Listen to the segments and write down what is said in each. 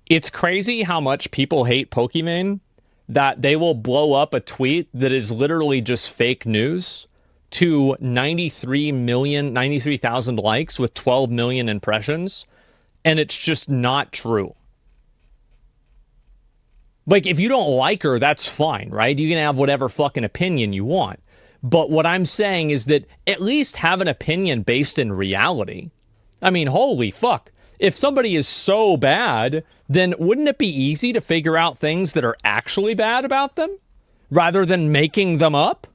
It's crazy how much people hate Pokimane that they will blow up a tweet that is literally just fake news to 93,000 likes with 12 million impressions, and it's just not true. Like, if you don't like her, that's fine, right? You can have whatever fucking opinion you want. But what I'm saying is that at least have an opinion based in reality. I mean, holy fuck. If somebody is so bad, then wouldn't it be easy to figure out things that are actually bad about them rather than making them up?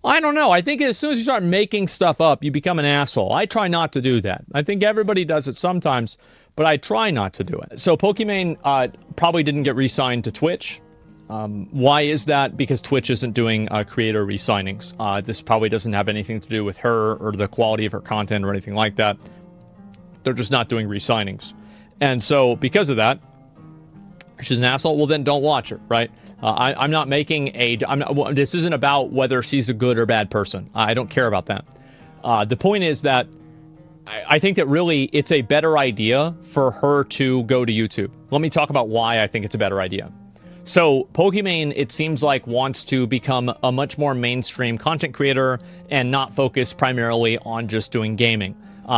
I don't know. I think as soon as you start making stuff up, you become an asshole. I try not to do that. I think everybody does it sometimes, but I try not to do it. So Pokimane probably didn't get re-signed to Twitch. Why is that? Because Twitch isn't doing creator re-signings. This probably doesn't have anything to do with her or the quality of her content or anything like that. They're just not doing re-signings. And so because of that, she's an asshole. Well, then don't watch her, right? I'm not making this isn't about whether she's a good or bad person. I don't care about that. The point is that I think that really it's a better idea for her to go to YouTube. Let me talk about why I think it's a better idea. So Pokimane, it seems like, wants to become a much more mainstream content creator and not focus primarily on just doing gaming.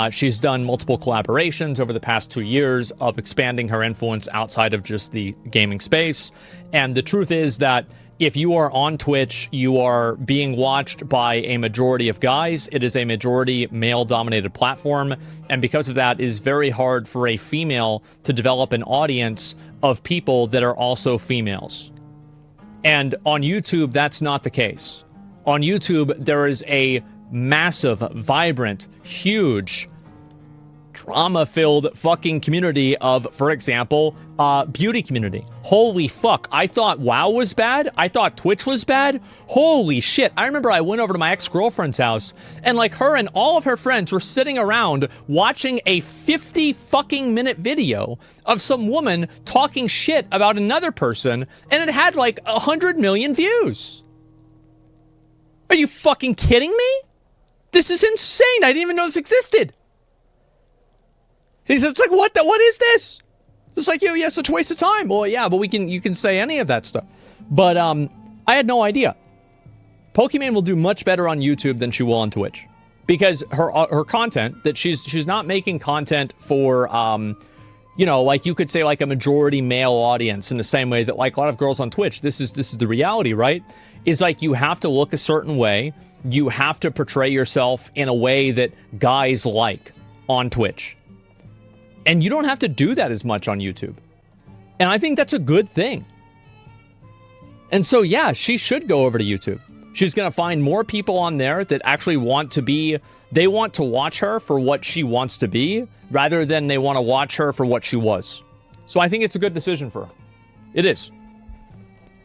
She's done multiple collaborations over the past 2 years of expanding her influence outside of just the gaming space. And the truth is that if you are on Twitch, you are being watched by a majority of guys. It is a majority male-dominated platform. And because of that, it is very hard for a female to develop an audience of people that are also females. And on YouTube, that's not the case. On YouTube, there is a massive, vibrant, huge, drama-filled fucking community of, for example, beauty community. Holy fuck. I thought WoW was bad. I thought Twitch was bad. Holy shit. I remember I went over to my ex-girlfriend's house and like her and all of her friends were sitting around watching a 50 fucking minute video of some woman talking shit about another person, and it had like 100 million views. Are you fucking kidding me? This is insane. I didn't even know this existed. It's like, what is this? It's like, yeah, such a waste of time. Well, yeah, but you can say any of that stuff. But I had no idea. Pokimane will do much better on YouTube than she will on Twitch. Because her content, that she's not making content for, you know, like you could say like a majority male audience in the same way that like a lot of girls on Twitch, this is the reality, right? Is like you have to look a certain way. You have to portray yourself in a way that guys like on Twitch. And you don't have to do that as much on YouTube. And I think that's a good thing. And so, yeah, she should go over to YouTube. She's going to find more people on there that actually want to watch her for what she wants to be, rather than they want to watch her for what she was. So I think it's a good decision for her. It is.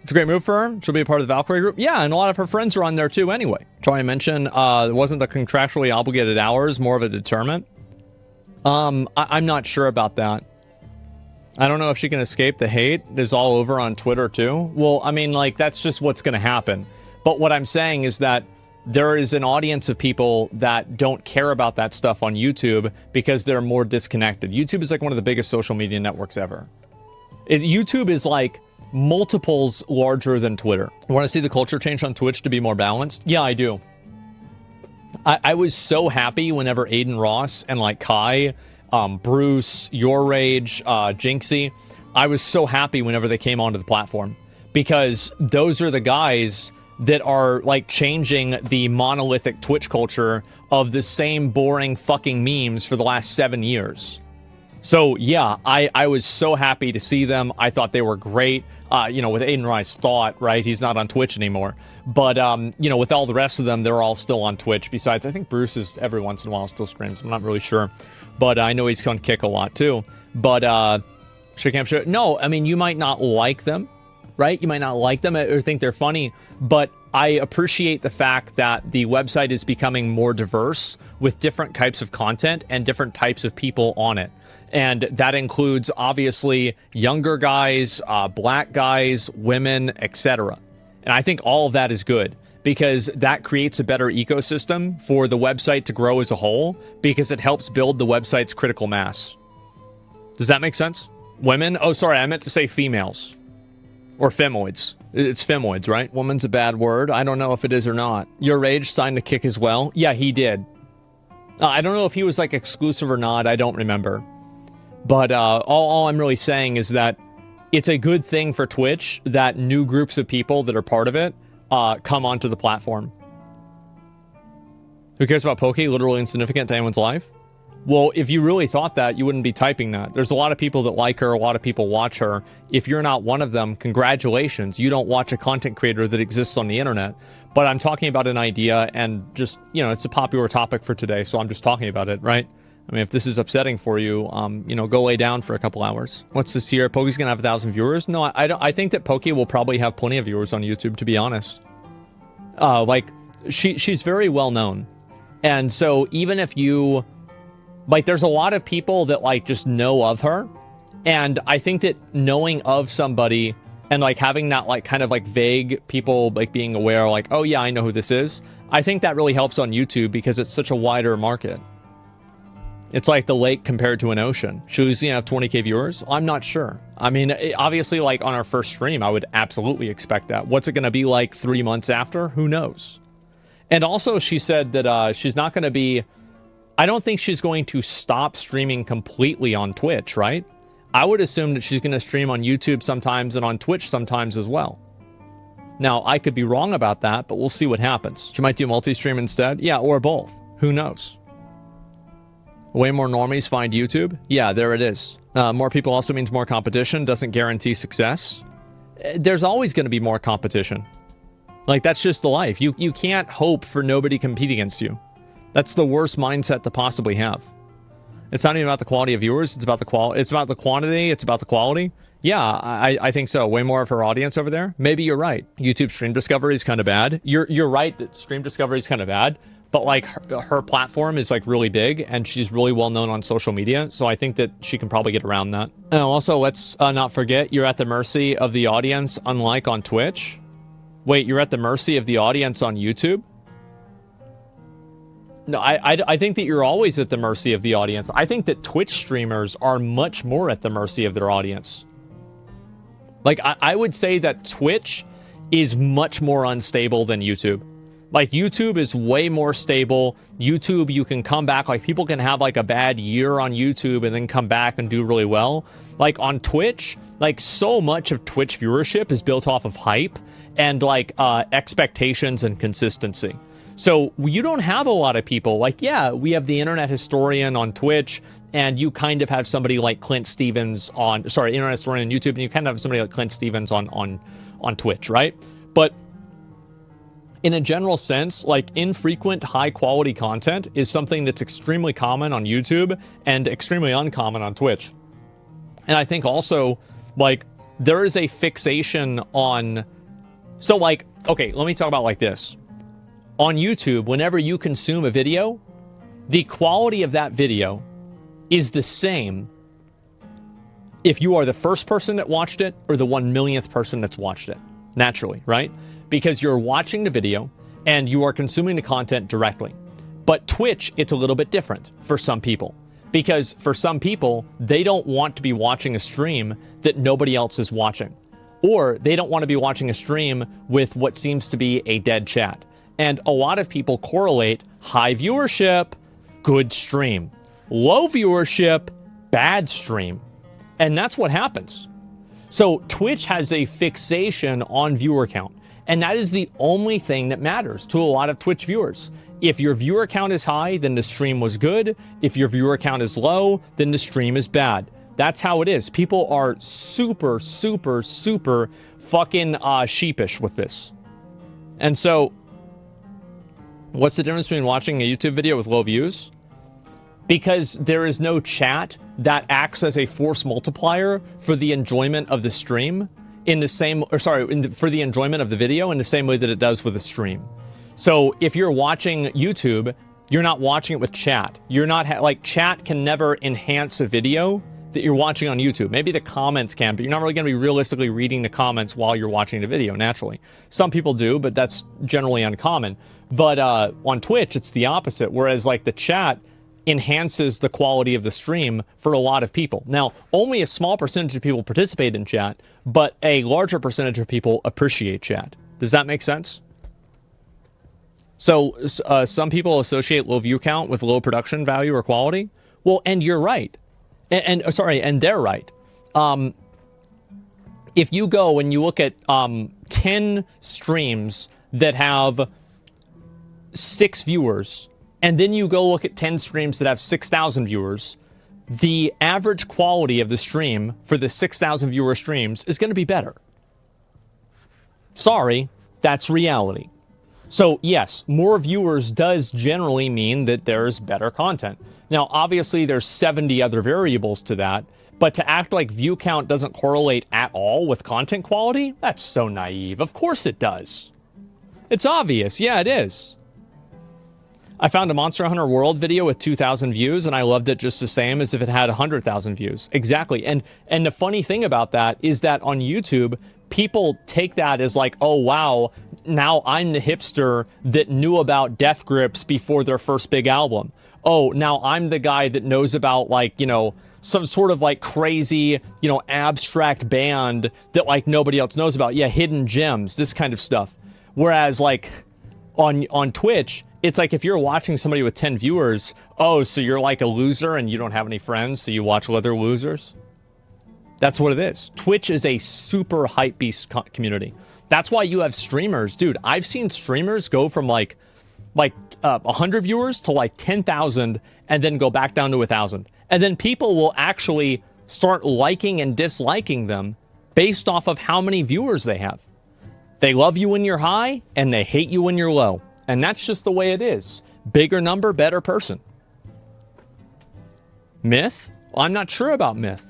It's a great move for her. She'll be a part of the Valkyrie group. Yeah, and a lot of her friends are on there too anyway. Try and mention, it wasn't the contractually obligated hours, more of a deterrent. I'm not sure about that. I don't know if she can escape the hate. It's all over on Twitter too. Well, I mean, like, that's just what's going to happen. But what I'm saying is that there is an audience of people that don't care about that stuff on YouTube because they're more disconnected. YouTube is like one of the biggest social media networks ever. YouTube is like multiples larger than Twitter. Want to see the culture change on Twitch to be more balanced? Yeah, I do. I was so happy whenever Aiden Ross and like Kai, Bruce, Your Rage, Jinxie, I was so happy whenever they came onto the platform, because those are the guys that are like changing the monolithic Twitch culture of the same boring fucking memes for the last 7 years. So yeah, I was so happy to see them. I thought they were great. You know, with Aiden Rice thought, right? He's not on Twitch anymore. But, you know, with all the rest of them, they're all still on Twitch. Besides, I think Bruce is every once in a while still streams. I'm not really sure. But I know he's on Kick a lot too. But, no, I mean, you might not like them, right? You might not like them or think they're funny. But I appreciate the fact that the website is becoming more diverse with different types of content and different types of people on it. And that includes, obviously, younger guys, black guys, women, etc. And I think all of that is good, because that creates a better ecosystem for the website to grow as a whole, because it helps build the website's critical mass. Does that make sense? Women? Oh, sorry, I meant to say females. Or femoids. It's femoids, right? Woman's a bad word. I don't know if it is or not. Your Rage signed a kick as well. Yeah, he did. I don't know if he was like exclusive or not. I don't remember. But all I'm really saying is that it's a good thing for Twitch that new groups of people that are part of it come onto the platform. Who cares about Poke? Literally insignificant to anyone's life. Well, if you really thought that, you wouldn't be typing that. There's a lot of people that like her. A lot of people watch her. If you're not one of them, congratulations. You don't watch a content creator that exists on the internet. But I'm talking about an idea and just, you know, it's a popular topic for today. So I'm just talking about it, right? I mean, if this is upsetting for you, you know, go lay down for a couple hours. What's this here? Poke's going to have 1,000 viewers? No, I think that Poke will probably have plenty of viewers on YouTube, to be honest. Like, she's very well known. And so even if you... Like, there's a lot of people that, like, just know of her. And I think that knowing of somebody and, like, having that, like, kind of, like, vague people, like, being aware, like, oh, yeah, I know who this is. I think that really helps on YouTube because it's such a wider market. It's like the lake compared to an ocean. Should Lucy have 20k viewers? I'm not sure. I mean, obviously, like, on our first stream, I would absolutely expect that. What's it going to be like 3 months after? Who knows? And also, she said that she's not going to be... I don't think she's going to stop streaming completely on Twitch, right? I would assume that she's going to stream on YouTube sometimes and on Twitch sometimes as well. Now, I could be wrong about that, but we'll see what happens. She might do multi-stream instead. Yeah, or both. Who knows? Way more normies find YouTube. Yeah, there it is. More people also means more competition. Doesn't guarantee success. There's always going to be more competition. Like, that's just the life. You can't hope for nobody compete against you. That's the worst mindset to possibly have. It's not even about the quality of viewers. It's about the quality. It's about the quantity. It's about the quality. Yeah, I think so. Way more of her audience over there. Maybe you're right. YouTube stream discovery is kind of bad. You're right that stream discovery is kind of bad. But like her platform is like really big and she's really well known on social media. So I think that she can probably get around that. And also, let's not forget you're at the mercy of the audience, unlike on Twitch. Wait, you're at the mercy of the audience on YouTube? No, I think that you're always at the mercy of the audience. I think that Twitch streamers are much more at the mercy of their audience. Like, I would say that Twitch is much more unstable than YouTube. Like, YouTube is way more stable. YouTube, you can come back. Like, people can have, like, a bad year on YouTube and then come back and do really well. Like, on Twitch, like, so much of Twitch viewership is built off of hype and, like, expectations and consistency. So you don't have a lot of people like, yeah, we have the internet historian on Twitch and you kind of have somebody like Clint Stevens on, sorry, internet historian on YouTube, and you kind of have somebody like Clint Stevens on Twitch, right? But in a general sense, like infrequent high quality content is something that's extremely common on YouTube and extremely uncommon on Twitch. And I think also like there is a fixation on, so like, okay, let me talk about like this. On YouTube, whenever you consume a video, the quality of that video is the same if you are the first person that watched it or the 1 millionth person that's watched it. Naturally, right? Because you're watching the video and you are consuming the content directly. But Twitch, it's a little bit different for some people. Because for some people, they don't want to be watching a stream that nobody else is watching. Or they don't want to be watching a stream with what seems to be a dead chat. And a lot of people correlate high viewership, good stream. Low viewership, bad stream. And that's what happens. So Twitch has a fixation on viewer count. And that is the only thing that matters to a lot of Twitch viewers. If your viewer count is high, then the stream was good. If your viewer count is low, then the stream is bad. That's how it is. People are super, super, super fucking sheepish with this. And so, what's the difference between watching a YouTube video with low views? Because there is no chat that acts as a force multiplier for the enjoyment of the stream in the same, or sorry, for the enjoyment of the video in the same way that it does with a stream. So if you're watching YouTube, you're not watching it with chat. You're not, like, chat can never enhance a video that you're watching on YouTube. Maybe the comments can, but you're not really going to be realistically reading the comments while you're watching the video, naturally. Some people do, but that's generally uncommon. But on Twitch, it's the opposite. Whereas, like, the chat enhances the quality of the stream for a lot of people. Now, only a small percentage of people participate in chat, but a larger percentage of people appreciate chat. Does that make sense? So some people associate low view count with low production value or quality. Well, and you're right. And they're right. If you go and you look at 10 streams that have 6 viewers, and then you go look at 10 streams that have 6,000 viewers, the average quality of the stream for the 6,000 viewer streams is going to be better. Sorry, that's reality. So yes, more viewers does generally mean that there's better content. Now, obviously, there's 70 other variables to that, but to act like view count doesn't correlate at all with content quality, that's so naive. Of course it does. It's obvious. Yeah, it is. I found a Monster Hunter World video with 2,000 views, and I loved it just the same as if it had 100,000 views. Exactly. And the funny thing about that is that on YouTube, people take that as like, oh, wow, now I'm the hipster that knew about Death Grips before their first big album. Oh, now I'm the guy that knows about, like, you know, some sort of like crazy, you know, abstract band that like nobody else knows about. Yeah, hidden gems, this kind of stuff. Whereas like on Twitch, it's like if you're watching somebody with 10 viewers, oh, so you're like a loser and you don't have any friends, so you watch other losers? That's what it is. Twitch is a super hypebeast community. That's why you have streamers. Dude, I've seen streamers go from like 100 viewers to like 10,000 and then go back down to 1,000. And then people will actually start liking and disliking them based off of how many viewers they have. They love you when you're high and they hate you when you're low. And that's just the way it is. Bigger number, better person. Myth? I'm not sure about myth.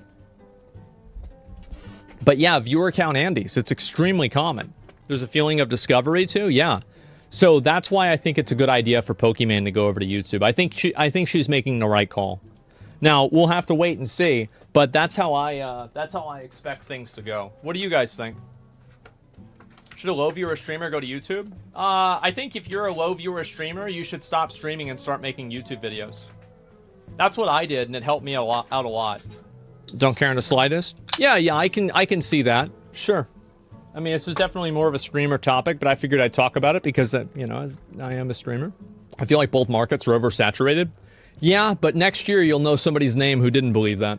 But yeah, viewer count Andes. It's extremely common. There's a feeling of discovery too. Yeah. So that's why I think it's a good idea for Pokimane to go over to YouTube. I think she's making the right call. Now we'll have to wait and see, but that's how I expect things to go. What do you guys think? Should a low viewer streamer go to YouTube? I think if you're a low viewer streamer, you should stop streaming and start making YouTube videos. That's what I did, and it helped me out a lot. Don't care in the slightest? Yeah, I can see that. Sure. I mean, this is definitely more of a streamer topic, but I figured I'd talk about it because, you know, I am a streamer. I feel like both markets are oversaturated. Yeah, but next year you'll know somebody's name who didn't believe that.